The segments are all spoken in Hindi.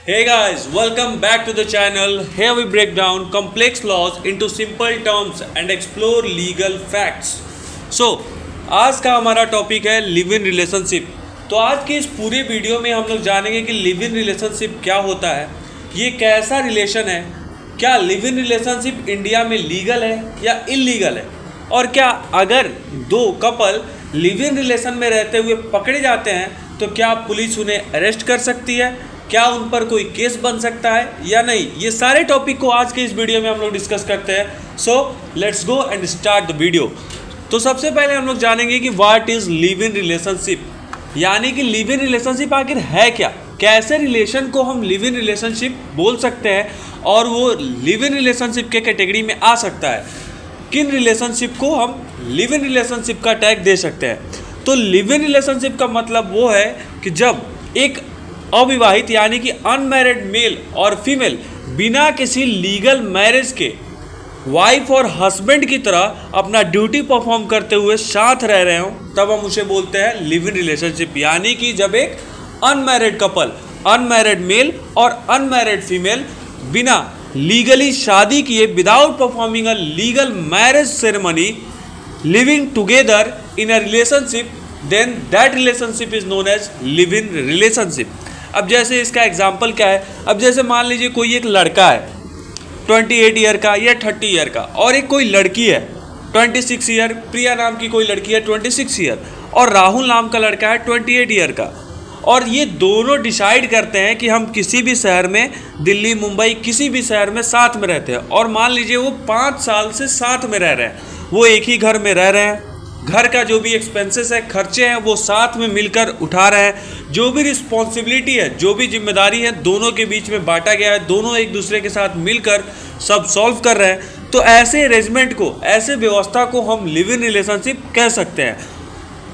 Hey guys, welcome back to the channel. Here we break down complex laws into simple terms and explore legal facts. So, आज का हमारा टॉपिक है लिव इन रिलेशनशिप। तो आज के इस पूरे वीडियो में हम लोग जानेंगे कि लिव इन रिलेशनशिप क्या होता है, ये कैसा रिलेशन है, क्या लिव इन रिलेशनशिप इंडिया में लीगल है या इलीगल है, और क्या अगर दो कपल लिव इन रिलेशन में रहते हुए पकड़े जाते हैं तो क्या पुलिस उन्हें अरेस्ट कर सकती है, क्या उन पर कोई केस बन सकता है या नहीं। ये सारे टॉपिक को आज के इस वीडियो में हम लोग डिस्कस करते हैं। So let's go and start the video. तो सबसे पहले हम लोग जानेंगे कि what is live in relationship, यानी कि लिव इन रिलेशनशिप आखिर है क्या, कैसे रिलेशन को हम लिव इन रिलेशनशिप बोल सकते हैं और वो लिव इन रिलेशनशिप के कैटेगरी में आ सकता है, किन रिलेशनशिप को हम लिव इन रिलेशनशिप का टैग दे सकते हैं। तो लिव इन रिलेशनशिप का मतलब वो है कि जब एक अविवाहित यानी कि अनमैरिड मेल और फीमेल बिना किसी लीगल मैरिज के वाइफ और हस्बैंड की तरह अपना ड्यूटी परफॉर्म करते हुए साथ रह रहे हों, तब हम उसे बोलते हैं लिव इन रिलेशनशिप। यानी कि जब एक अनमैरिड कपल, अनमैरिड मेल और अनमैरिड फीमेल बिना लीगली शादी किए, without performing a legal marriage ceremony, living together in a relationship, then that relationship is known as live in relationship. अब जैसे इसका एग्जाम्पल क्या है, अब जैसे मान लीजिए कोई एक लड़का है 28 ईयर का या 30 ईयर का, और एक कोई लड़की है 26 ईयर, प्रिया नाम की कोई लड़की है 26 ईयर, और राहुल नाम का लड़का है 28 ईयर का, और ये दोनों डिसाइड करते हैं कि हम किसी भी शहर में, दिल्ली, मुंबई, किसी भी शहर में साथ में रहते हैं, और मान लीजिए वो 5 साल से साथ में रह रहे हैं, वो एक ही घर में रह रहे हैं, घर का जो भी एक्सपेंसेस है, खर्चे हैं, वो साथ में मिलकर उठा रहे हैं, जो भी रिस्पॉन्सिबिलिटी है, जो भी जिम्मेदारी है, दोनों के बीच में बांटा गया है, दोनों एक दूसरे के साथ मिलकर सब सॉल्व कर रहे हैं। तो ऐसे अरेंजमेंट को, ऐसे व्यवस्था को हम लिव इन रिलेशनशिप कह सकते हैं।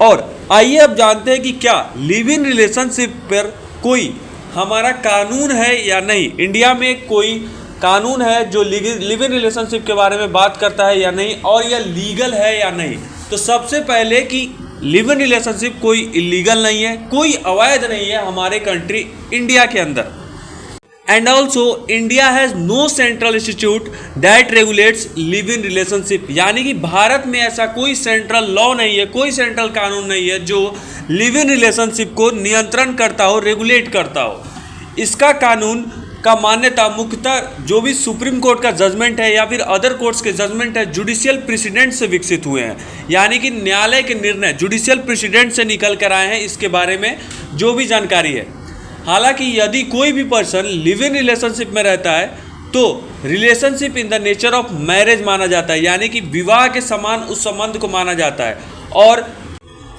और आइए अब जानते हैं कि क्या लिव इन रिलेशनशिप पर कोई हमारा कानून है या नहीं, इंडिया में कोई कानून है जो लिव इन रिलेशनशिप के बारे में बात करता है या नहीं, और यह लीगल है या नहीं। तो सबसे पहले कि लिव इन रिलेशनशिप कोई इलीगल नहीं है, कोई अवैध नहीं है हमारे कंट्री इंडिया के अंदर। And also India has no central institute that regulates live in relationship, यानी कि भारत में ऐसा कोई सेंट्रल लॉ नहीं है, कोई सेंट्रल कानून नहीं है जो लिव इन रिलेशनशिप को नियंत्रण करता हो, रेगुलेट करता हो। इसका कानून का मान्यता मुख्यतः जो भी सुप्रीम कोर्ट का जजमेंट है या फिर अदर कोर्ट्स के जजमेंट है, जुडिशियल प्रेसिडेंट से विकसित हुए हैं, यानी कि न्यायालय के निर्णय जुडिशियल प्रेसिडेंट से निकल कर आए हैं, इसके बारे में जो भी जानकारी है। हालांकि यदि कोई भी पर्सन लिव इन रिलेशनशिप में रहता है तो relationship in the nature of marriage माना जाता है, यानी कि विवाह के समान उस संबंध को माना जाता है। और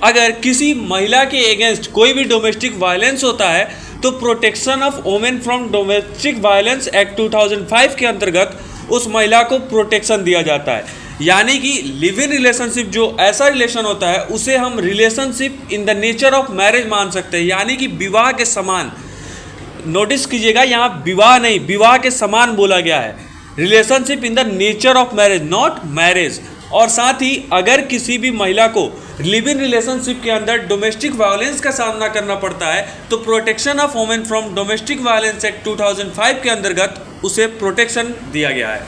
अगर किसी महिला के अगेंस्ट कोई भी डोमेस्टिक वायलेंस होता है तो protection of women from domestic violence act 2005 के अंतर्गत उस महिला को प्रोटेक्शन दिया जाता है। यानी कि लिव इन रिलेशनशिप जो ऐसा रिलेशन होता है उसे हम relationship in the nature of marriage मान सकते हैं, यानी कि विवाह के समान। नोटिस कीजिएगा, यहाँ विवाह नहीं, विवाह के समान बोला गया है, relationship in the nature of marriage, not marriage. और साथ ही अगर किसी भी महिला को लिव इन रिलेशनशिप के अंदर डोमेस्टिक वायलेंस का सामना करना पड़ता है तो protection of women from domestic violence act 2005 के अंतर्गत उसे प्रोटेक्शन दिया गया है।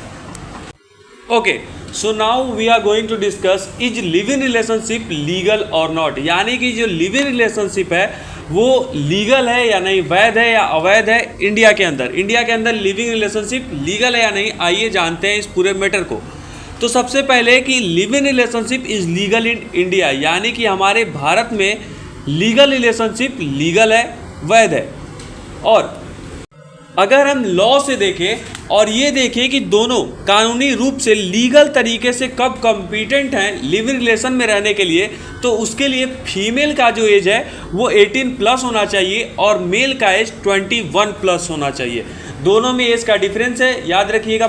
Okay, so now we are going to discuss is live in relationship legal और नॉट, यानी कि जो लिव इन रिलेशनशिप है वो लीगल है या नहीं, वैध है या अवैध है इंडिया के अंदर। इंडिया के अंदर लिविंग रिलेशनशिप लीगल है या नहीं, आइए जानते हैं इस पूरे मैटर को। तो सबसे पहले कि live in relationship is legal in India, यानी कि हमारे भारत में लीगल रिलेशनशिप लीगल है, वैध है। और अगर हम लॉ से देखें और ये देखें कि दोनों कानूनी रूप से लीगल तरीके से कब कॉम्पिटेंट हैं लिव इन रिलेशन में रहने के लिए, तो उसके लिए फीमेल का जो एज है वो 18 प्लस होना चाहिए और मेल का एज 21 प्लस होना चाहिए। दोनों में एज का डिफरेंस है, याद रखिएगा,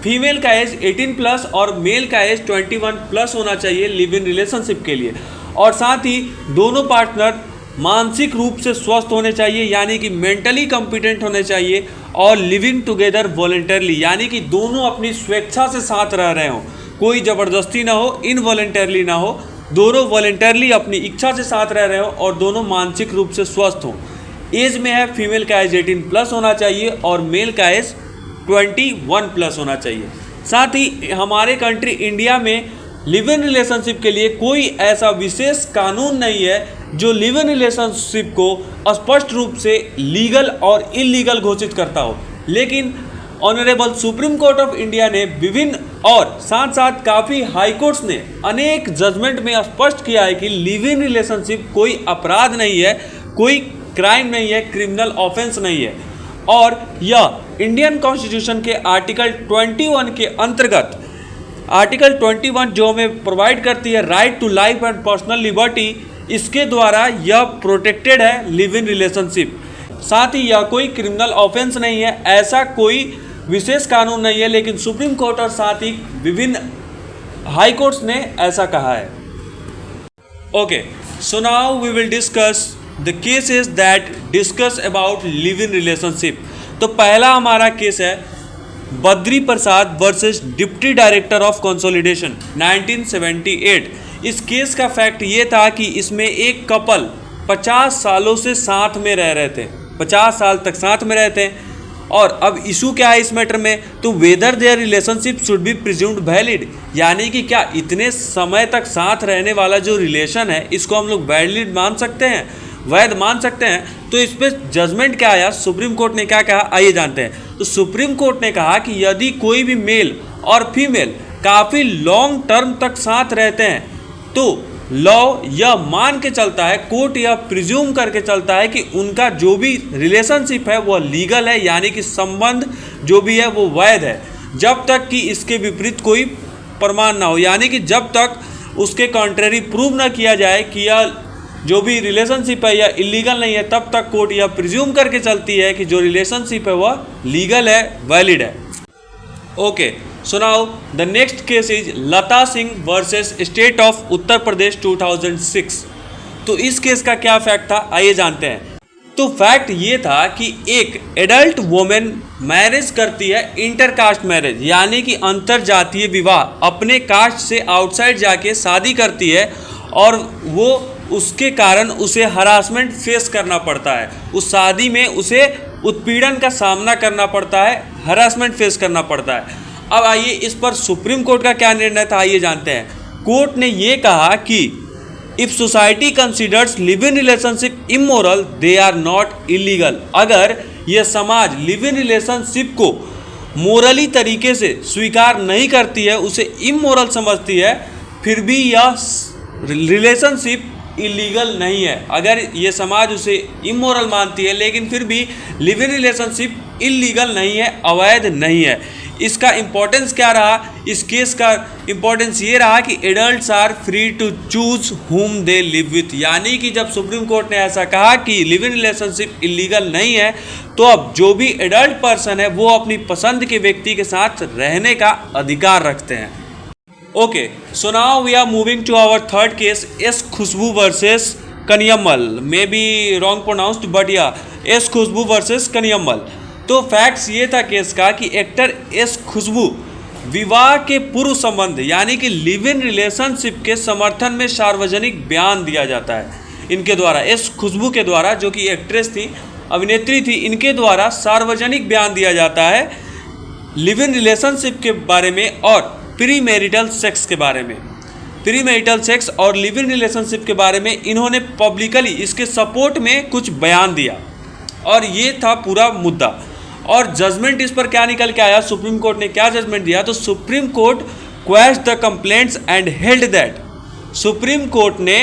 फीमेल का एज 18 प्लस और मेल का एज 21 प्लस होना चाहिए लिव इन रिलेशनशिप के लिए। और साथ ही दोनों पार्टनर मानसिक रूप से स्वस्थ होने चाहिए, यानी कि मेंटली कॉम्पिटेंट होने चाहिए, और लिविंग टुगेदर वॉलंटरली, यानी कि दोनों अपनी स्वेच्छा से साथ रह रहे हों, कोई ज़बरदस्ती ना हो, इनवॉलंटरली ना हो, दोनों वॉलंटरली अपनी इच्छा से साथ रह रहे हों और दोनों मानसिक रूप से स्वस्थ हों। एज में है फीमेल का एज 18 प्लस होना चाहिए और मेल का एज 21 प्लस होना चाहिए। साथ ही हमारे कंट्री इंडिया में लिव इन रिलेशनशिप के लिए कोई ऐसा विशेष कानून नहीं है जो लिव इन रिलेशनशिप को स्पष्ट रूप से लीगल और इलीगल घोषित करता हो, लेकिन honourable supreme court of India ने विभिन्न और साथ साथ काफ़ी हाई कोर्ट्स ने अनेक जजमेंट में स्पष्ट किया है कि लिव इन रिलेशनशिप कोई अपराध नहीं है, कोई क्राइम नहीं है, क्रिमिनल ऑफेंस नहीं है। और यह इंडियन कॉन्स्टिट्यूशन के आर्टिकल 21 के अंतर्गत, आर्टिकल 21 जो हमें प्रोवाइड करती है right to life and personal liberty, इसके द्वारा यह प्रोटेक्टेड है लिव इन रिलेशनशिप। साथ ही यह कोई क्रिमिनल ऑफेंस नहीं है, ऐसा कोई विशेष कानून नहीं है, लेकिन सुप्रीम कोर्ट और साथ ही विभिन्न हाई कोर्ट्स ने ऐसा कहा है। Okay, so now we will discuss the cases that discuss about live in relationship. तो पहला हमारा केस है Badri Prasad versus deputy director of consolidation 1978। इस केस का फैक्ट ये था कि इसमें एक कपल 50 सालों से साथ में रह रहे थे, 50 साल तक साथ में रहते हैं। और अब इशू क्या है इस मैटर में, तो whether their relationship should be presumed valid, यानी कि क्या इतने समय तक साथ रहने वाला जो रिलेशन है इसको हम लोग वैलिड मान सकते हैं, वैध मान सकते हैं। तो इस पर जजमेंट क्या आया, सुप्रीम कोर्ट ने क्या कहा, आइए जानते हैं। तो सुप्रीम कोर्ट ने कहा कि यदि कोई भी मेल और फीमेल काफ़ी लॉन्ग टर्म तक साथ रहते हैं तो लॉ यह मान के चलता है, कोर्ट यह प्रिज्यूम करके चलता है कि उनका जो भी रिलेशनशिप है वह लीगल है, यानी कि संबंध जो भी है वो वैध है, जब तक कि इसके विपरीत कोई प्रमाण ना हो, यानी कि जब तक उसके कॉन्ट्रेरी प्रूव ना किया जाए कि यह जो भी रिलेशनशिप है यह इलीगल नहीं है, तब तक कोर्ट यह प्रिज्यूम करके चलती है कि जो रिलेशनशिप है वह लीगल है, वैलिड है। Okay, so now the next case is Lata Singh versus state of Uttar Pradesh 2006। तो इस केस का क्या फैक्ट था, आइए जानते हैं। तो फैक्ट ये था कि एक एडल्ट वुमेन मैरिज करती है, इंटरकास्ट मैरिज यानी कि अंतर जातीय विवाह, अपने कास्ट से आउटसाइड जाके शादी करती है और वो उसके कारण उसे हरासमेंट फेस करना पड़ता है, उस शादी में उसे उत्पीड़न का सामना करना पड़ता है, हरासमेंट फेस करना पड़ता है। अब आइए इस पर सुप्रीम कोर्ट का क्या निर्णय था, आइए जानते हैं। कोर्ट ने ये कहा कि if society considers live in relationship immoral they are not illegal. अगर यह समाज लिव इन रिलेशनशिप को मोरली तरीके से स्वीकार नहीं करती है, उसे इमोरल समझती है, फिर भी यह रिलेशनशिप इलीगल नहीं है। अगर ये समाज उसे इमोरल मानती है लेकिन फिर भी लिव इन रिलेशनशिप इलीगल नहीं है, अवैध नहीं है। इसका इम्पोर्टेंस क्या रहा, इस केस का इम्पोर्टेंस ये रहा कि adults are free to choose whom they live with, यानी कि जब सुप्रीम कोर्ट ने ऐसा कहा कि लिव इन रिलेशनशिप इलीगल नहीं है, तो अब जो भी एडल्ट पर्सन है वो अपनी पसंद के व्यक्ति के साथ रहने का अधिकार रखते हैं। Okay, so now we are moving to our third case, S Khushboo versus Kaniyammal, may be wrong pronounced but yeah S Khushboo versus Kaniyammal. तो फैक्ट्स ये था केस का कि एक्टर एस खुशबू विवाह के पूर्व संबंध यानी कि लिव इन रिलेशनशिप के समर्थन में सार्वजनिक बयान दिया जाता है इनके द्वारा, एस खुशबू के द्वारा, जो कि एक्ट्रेस थी, अभिनेत्री थी, इनके द्वारा सार्वजनिक बयान दिया जाता है लिव इन रिलेशनशिप के बारे में और प्री मैरिटल सेक्स के बारे में। प्री मैरिटल सेक्स और लिव इन रिलेशनशिप के बारे में इन्होंने पब्लिकली इसके सपोर्ट में कुछ बयान दिया और ये था पूरा मुद्दा। और जजमेंट इस पर क्या निकल के आया, सुप्रीम कोर्ट ने क्या जजमेंट दिया, तो supreme court question the complaints and held that, supreme court ने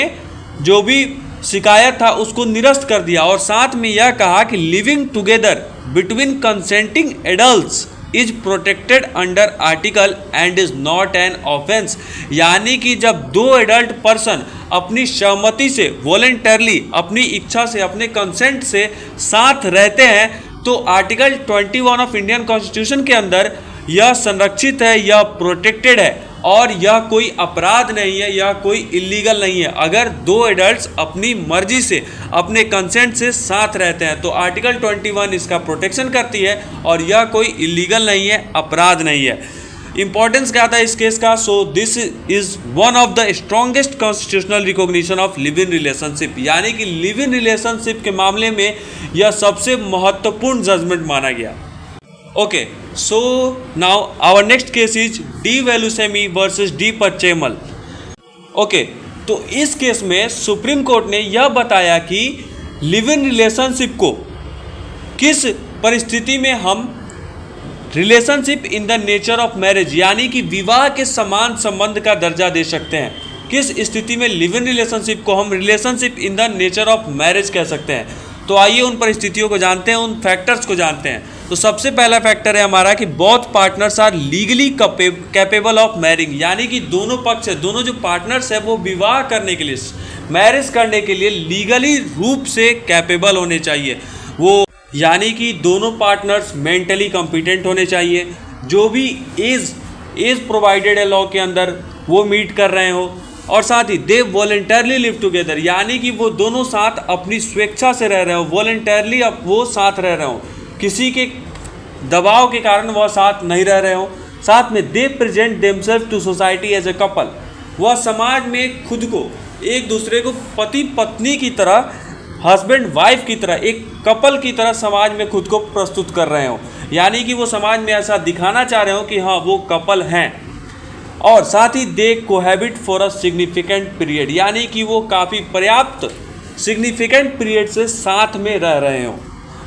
जो भी शिकायत था उसको निरस्त कर दिया और साथ में यह कहा कि living together between consenting adults is protected under article and is not an offence, यानी कि जब दो एडल्ट पर्सन अपनी सहमति से वॉलेंटरली, अपनी इच्छा से, अपने कंसेंट से साथ रहते हैं तो आर्टिकल 21 ऑफ इंडियन कॉन्स्टिट्यूशन के अंदर यह संरक्षित है, यह प्रोटेक्टेड है और यह कोई अपराध नहीं है, यह कोई इलीगल नहीं है। अगर दो एडल्ट्स अपनी मर्जी से, अपने कंसेंट से साथ रहते हैं तो आर्टिकल 21 इसका प्रोटेक्शन करती है और यह कोई इलीगल नहीं है, अपराध नहीं है। इंपॉर्टेंस क्या था इस केस का? So this is one of the strongest constitutional recognition of live in relationship, यानी कि लिव इन रिलेशनशिप के मामले में यह सबसे महत्वपूर्ण जजमेंट माना गया। Okay, so now our next case is D Velusamy versus D Patchaimal. Okay, तो इस केस में सुप्रीम कोर्ट ने यह बताया कि लिव इन रिलेशनशिप को किस परिस्थिति में हम relationship in the nature of marriage, यानी कि विवाह के समान संबंध का दर्जा दे सकते हैं। किस स्थिति में लिव इन रिलेशनशिप को हम relationship in the nature of marriage कह सकते हैं। तो आइए उन परिस्थितियों को जानते हैं, उन फैक्टर्स को जानते हैं। तो सबसे पहला फैक्टर है हमारा कि both partners are legally capable of marrying, यानी कि दोनों पक्ष है, दोनों जो पार्टनर्स है वो विवाह करने के लिए, मैरिज करने के लिए लीगली रूप से कैपेबल होने चाहिए। वो यानी कि दोनों पार्टनर्स मेंटली कॉम्पिटेंट होने चाहिए, जो भी एज प्रोवाइडेड है लॉ के अंदर वो मीट कर रहे हो, और साथ ही दे वॉलेंटरली लिव टुगेदर, यानी कि वो दोनों साथ अपनी स्वेच्छा से रह रहे हो, वॉलेंटरली अब वो साथ रह रहे हो, किसी के दबाव के कारण वह साथ नहीं रह रहे हो। साथ में they present themselves to society as a couple, वह समाज में खुद को एक दूसरे को पति पत्नी की तरह, हस्बैंड वाइफ की तरह, एक कपल की तरह समाज में खुद को प्रस्तुत कर रहे हो, यानी कि वो समाज में ऐसा दिखाना चाह रहे हो कि हाँ वो कपल हैं। और साथ ही they cohabit for a significant period, यानी कि वो काफ़ी पर्याप्त सिग्निफिकेंट पीरियड से साथ में रह रहे हो।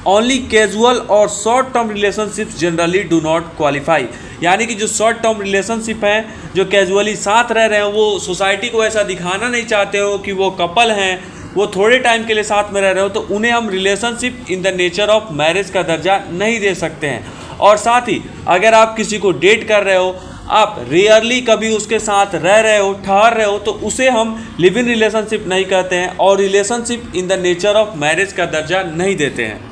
ओनली कैजुअल और short term relationships generally do not qualify, यानी कि जो शॉर्ट टर्म रिलेशनशिप हैं, जो कैजुअली साथ रह रहे हैं, वो सोसाइटी को ऐसा दिखाना नहीं चाहते हो कि वो कपल हैं, वो थोड़े टाइम के लिए साथ में रह रहे हो, तो उन्हें हम relationship in the nature of marriage का दर्जा नहीं दे सकते हैं। और साथ ही अगर आप किसी को डेट कर रहे हो, आप रेयरली कभी उसके साथ रह रहे हो, ठहर रहे हो, तो उसे हम लिव इन रिलेशनशिप नहीं कहते हैं और relationship in the nature of marriage का दर्जा नहीं देते हैं।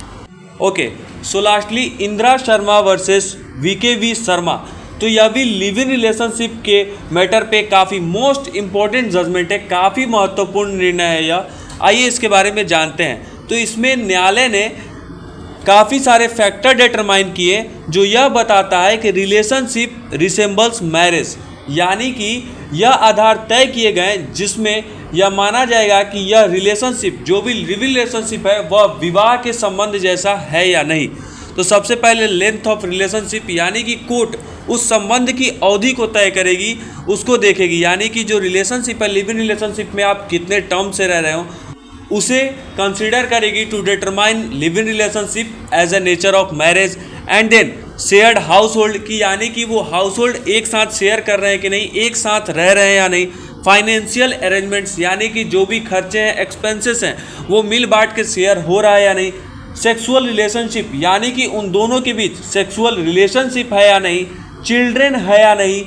Okay, so lastly Indira Sharma versus V K Sharma, तो यह भी लिव इन रिलेशनशिप के मैटर पे काफ़ी मोस्ट इम्पॉर्टेंट जजमेंट है, काफ़ी महत्वपूर्ण निर्णय है यह। आइए इसके बारे में जानते हैं। तो इसमें न्यायालय ने काफ़ी सारे फैक्टर डिटरमाइन किए जो यह बताता है कि रिलेशनशिप रिसेंबल्स मैरिज, यानी कि यह आधार तय किए गए जिसमें यह माना जाएगा कि यह रिलेशनशिप, जो भी रिलेशनशिप है, वह विवाह के संबंध जैसा है या नहीं। तो सबसे पहले लेंथ ऑफ रिलेशनशिप, यानी कि कोर्ट उस संबंध की अवधि को तय करेगी, उसको देखेगी, यानी कि जो रिलेशनशिप है, लिव इन रिलेशनशिप में आप कितने टर्म से रह रहे हो, उसे कंसीडर करेगी to determine live in relationship as a nature of marriage. And then shared household की, यानी कि वो हाउस होल्ड एक साथ शेयर कर रहे हैं कि नहीं, एक साथ रह रहे हैं या नहीं। फाइनेंशियल अरेंजमेंट्स, यानी कि जो भी खर्चे हैं, एक्सपेंसेस हैं, वो मिल बांट के शेयर हो रहा है या नहीं। सेक्सुअल रिलेशनशिप, यानी कि उन दोनों के बीच सेक्सुअल रिलेशनशिप है या नहीं। चिल्ड्रेन है या नहीं,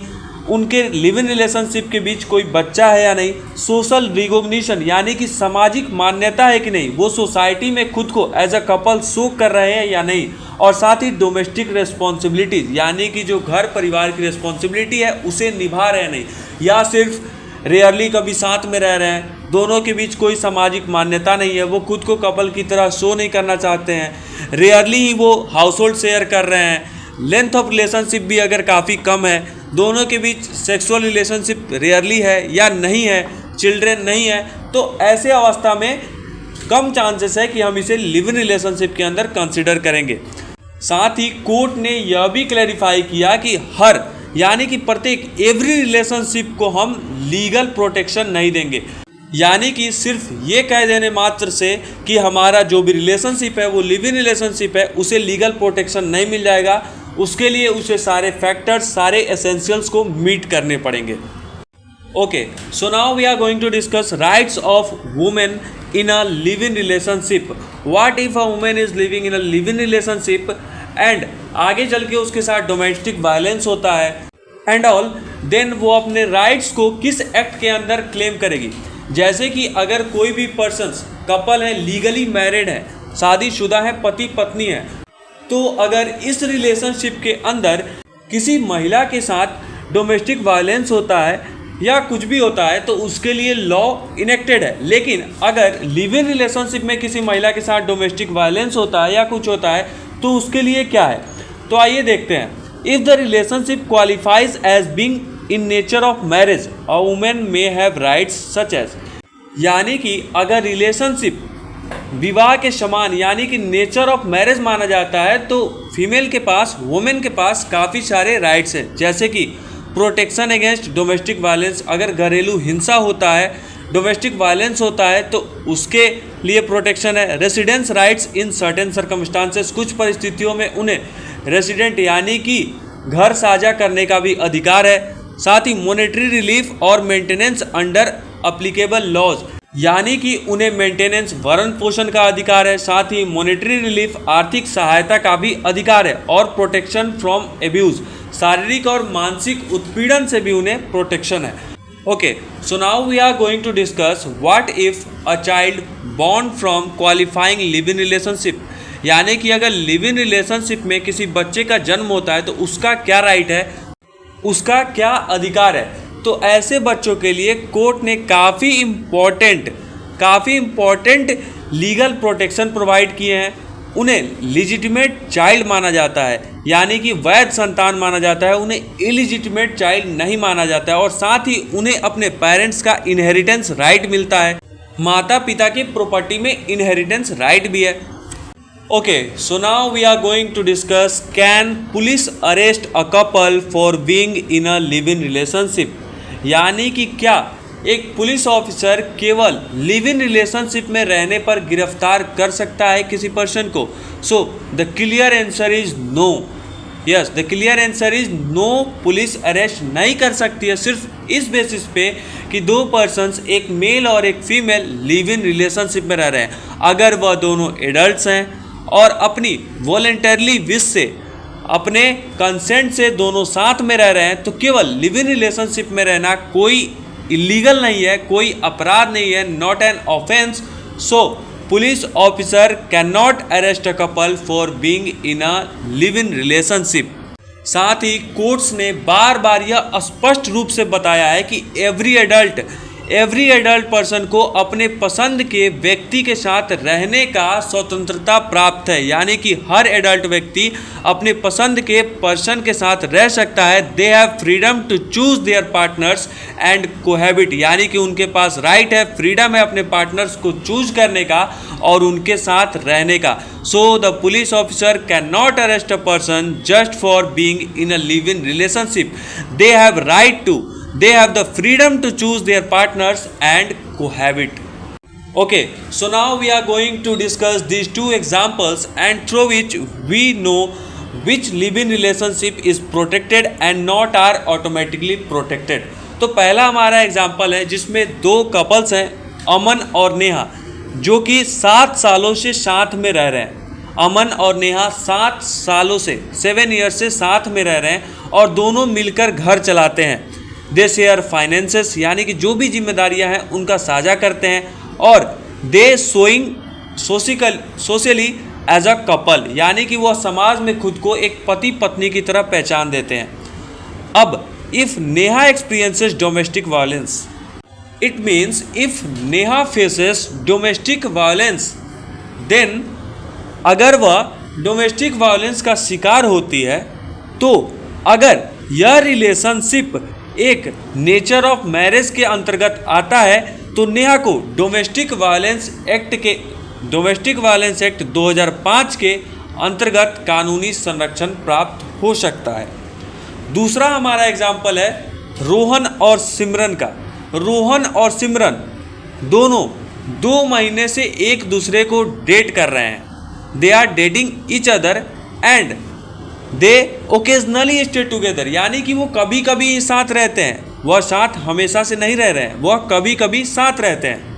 उनके लिव इन रिलेशनशिप के बीच कोई बच्चा है या नहीं। सोशल रिकॉग्निशन, यानी कि सामाजिक मान्यता है कि नहीं, वो सोसाइटी में खुद को एज अ कपल शो कर रहे हैं या नहीं। और साथ ही डोमेस्टिक रेस्पॉन्सिबिलिटीज, यानी कि जो घर परिवार की रेस्पॉन्सिबिलिटी है उसे निभा रहे हैं नहीं, या सिर्फ रेयरली कभी साथ में रह रहे हैं, दोनों के बीच कोई सामाजिक मान्यता नहीं है, वो खुद को कपल की तरह शो नहीं करना चाहते हैं, रेयरली ही वो हाउस होल्ड शेयर कर रहे हैं। लेंथ ऑफ रिलेशनशिप भी अगर काफ़ी कम है, दोनों के बीच सेक्सुअल रिलेशनशिप रेयरली है या नहीं है, चिल्ड्रेन नहीं है, तो ऐसे अवस्था में कम चांसेस है कि हम इसे लिव इन रिलेशनशिप के अंदर कंसिडर करेंगे। साथ ही कोर्ट ने यह भी क्लैरिफाई किया कि हर, यानी कि प्रत्येक एवरी रिलेशनशिप को हम लीगल प्रोटेक्शन नहीं देंगे, यानी कि सिर्फ ये कह देने मात्र से कि हमारा जो भी रिलेशनशिप है वो लिव इन रिलेशनशिप है, उसे लीगल प्रोटेक्शन नहीं मिल जाएगा। उसके लिए उसे सारे फैक्टर्स, सारे एसेंशियल्स को मीट करने पड़ेंगे। Okay, so now we are going to discuss rights of women in a live-in relationship. What if a woman is living in a live-in relationship and आगे चल के उसके साथ डोमेस्टिक वायलेंस होता है एंड ऑल, देन वो अपने राइट्स को किस एक्ट के अंदर क्लेम करेगी। जैसे कि अगर कोई भी पर्सन्स कपल है, लीगली मैरिड है, शादीशुदा है, पति पत्नी है, तो अगर इस रिलेशनशिप के अंदर किसी महिला के साथ डोमेस्टिक वायलेंस होता है या कुछ भी होता है तो उसके लिए लॉ इनेक्टेड है। लेकिन अगर लिव इन रिलेशनशिप में किसी महिला के साथ डोमेस्टिक वायलेंस होता है या कुछ होता है तो उसके लिए क्या है, तो आइए देखते हैं। If the relationship qualifies as being in nature of marriage a women may have rights such as, यानी कि अगर रिलेशनशिप विवाह के समान यानी कि नेचर ऑफ मैरिज माना जाता है तो फीमेल के पास, वुमेन के पास काफ़ी सारे राइट्स हैं, जैसे कि प्रोटेक्शन अगेंस्ट डोमेस्टिक वायलेंस, अगर घरेलू हिंसा होता है, डोमेस्टिक वायलेंस होता है तो उसके लिए प्रोटेक्शन है। Residence rights in certain circumstances, कुछ परिस्थितियों में उन्हें रेसिडेंट यानी कि घर साझा करने का भी अधिकार है। साथ ही मॉनेटरी रिलीफ और मेंटेनेंस अंडर अप्लीकेबल लॉज, यानी कि उन्हें मेंटेनेंस भरण पोषण का अधिकार है। साथ ही मॉनेटरी रिलीफ आर्थिक सहायता का भी अधिकार है और प्रोटेक्शन फ्रॉम एब्यूज, शारीरिक और मानसिक उत्पीड़न से भी उन्हें प्रोटेक्शन है। Okay, so now we are going to discuss what if a child born from qualifying live in relationship, यानी कि अगर लिव इन रिलेशनशिप में किसी बच्चे का जन्म होता है तो उसका क्या राइट है, उसका क्या अधिकार है। तो ऐसे बच्चों के लिए कोर्ट ने काफ़ी इम्पॉर्टेंट लीगल प्रोटेक्शन प्रोवाइड किए हैं। उन्हें लिजिटिमेट चाइल्ड माना जाता है, यानी कि वैध संतान माना जाता है, उन्हें इलिजिटिमेट चाइल्ड नहीं माना जाता है। और साथ ही उन्हें अपने पेरेंट्स का इनहेरिटेंस राइट मिलता है, माता पिता की प्रॉपर्टी में इनहेरिटेंस राइट भी है। Okay, so now we are going to discuss can police arrest a couple for being in a live in relationship, यानी कि क्या एक पुलिस ऑफिसर केवल लिव इन रिलेशनशिप में रहने पर गिरफ्तार कर सकता है किसी पर्सन को। So the clear answer is no. Yes, the clear answer is no, police arrest नहीं कर सकती है सिर्फ इस बेसिस पे कि दो पर्सन्स, एक मेल और एक फीमेल, लिव इन रिलेशनशिप में रह रहे हैं। अगर वह दोनों एडल्ट्स हैं और अपनी वॉलंटरली विश से, अपने कंसेंट से दोनों साथ में रह रहे हैं तो केवल लिव इन रिलेशनशिप में रहना कोई इलीगल नहीं है, कोई अपराध नहीं है, not an offence. So police officer can not arrest a couple for being in a live in relationship. साथ ही कोर्ट्स ने बार बार यह स्पष्ट रूप से बताया है कि एवरी एडल्ट पर्सन को अपने पसंद के व्यक्ति के साथ रहने का स्वतंत्रता प्राप्त है, यानी कि हर एडल्ट व्यक्ति अपने पसंद के पर्सन के साथ रह सकता है। They have freedom to choose their partners and cohabit, यानी कि उनके पास राइट है, फ्रीडम है अपने पार्टनर्स को चूज करने का और उनके साथ रहने का। So the police officer can not arrest a person just for being in a live in relationship. They have the freedom to choose their partners and cohabit. Okay, so now we are going to discuss these two examples and through which we know which live-in relationship is protected and not are automatically protected. तो पहला हमारा एग्जाम्पल है जिसमें दो कपल्स हैं, अमन और नेहा, जो कि 7 सालों से साथ में रह रहे हैं। अमन और नेहा 7 सालों से 7 ईयर्स से साथ में रह रहे हैं और दोनों मिलकर घर चलाते हैं। दे शेयर फाइनेंसेस, यानी कि जो भी जिम्मेदारियां हैं उनका साझा करते हैं। और they showing socially as a couple, यानी कि वह समाज में खुद को एक पति पत्नी की तरह पहचान देते हैं। अब if Neha experiences domestic violence, it means if Neha faces domestic violence, then अगर वह डोमेस्टिक वायलेंस का शिकार होती है तो अगर यह रिलेशनशिप एक नेचर ऑफ मैरिज के अंतर्गत आता है तो नेहा को डोमेस्टिक वायलेंस एक्ट 2005 के अंतर्गत कानूनी संरक्षण प्राप्त हो सकता है। दूसरा हमारा एग्जाम्पल है रोहन और सिमरन का। रोहन और सिमरन दोनों 2 महीने से एक दूसरे को डेट कर रहे हैं। They are dating each other and they occasionally stay together, यानी कि वो कभी कभी साथ रहते हैं, वह साथ हमेशा से नहीं रह रहे हैं, वह कभी कभी साथ रहते हैं।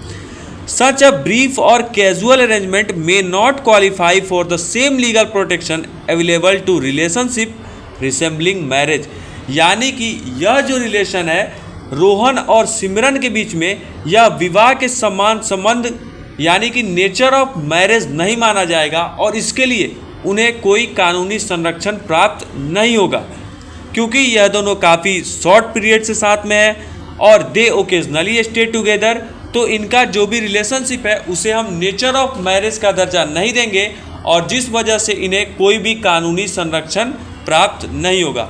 सच अ ब्रीफ और casual arrangement may not qualify for the same legal protection available to relationship resembling marriage, यानी कि यह जो रिलेशन है रोहन और सिमरन के बीच में, यह विवाह के समान संबंध यानी कि नेचर ऑफ मैरिज नहीं माना जाएगा और इसके लिए उन्हें कोई कानूनी संरक्षण प्राप्त नहीं होगा, क्योंकि यह दोनों काफ़ी शॉर्ट पीरियड से साथ में है और दे ओकेजनली स्टे टुगेदर। तो इनका जो भी रिलेशनशिप है उसे हम नेचर ऑफ मैरिज का दर्जा नहीं देंगे और जिस वजह से इन्हें कोई भी कानूनी संरक्षण प्राप्त नहीं होगा।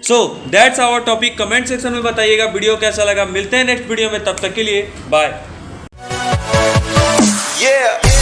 So that's our topic. Comment section में बताइएगा वीडियो कैसा लगा। मिलते हैं नेक्स्ट वीडियो में, तब तक के लिए बाय। Yeah.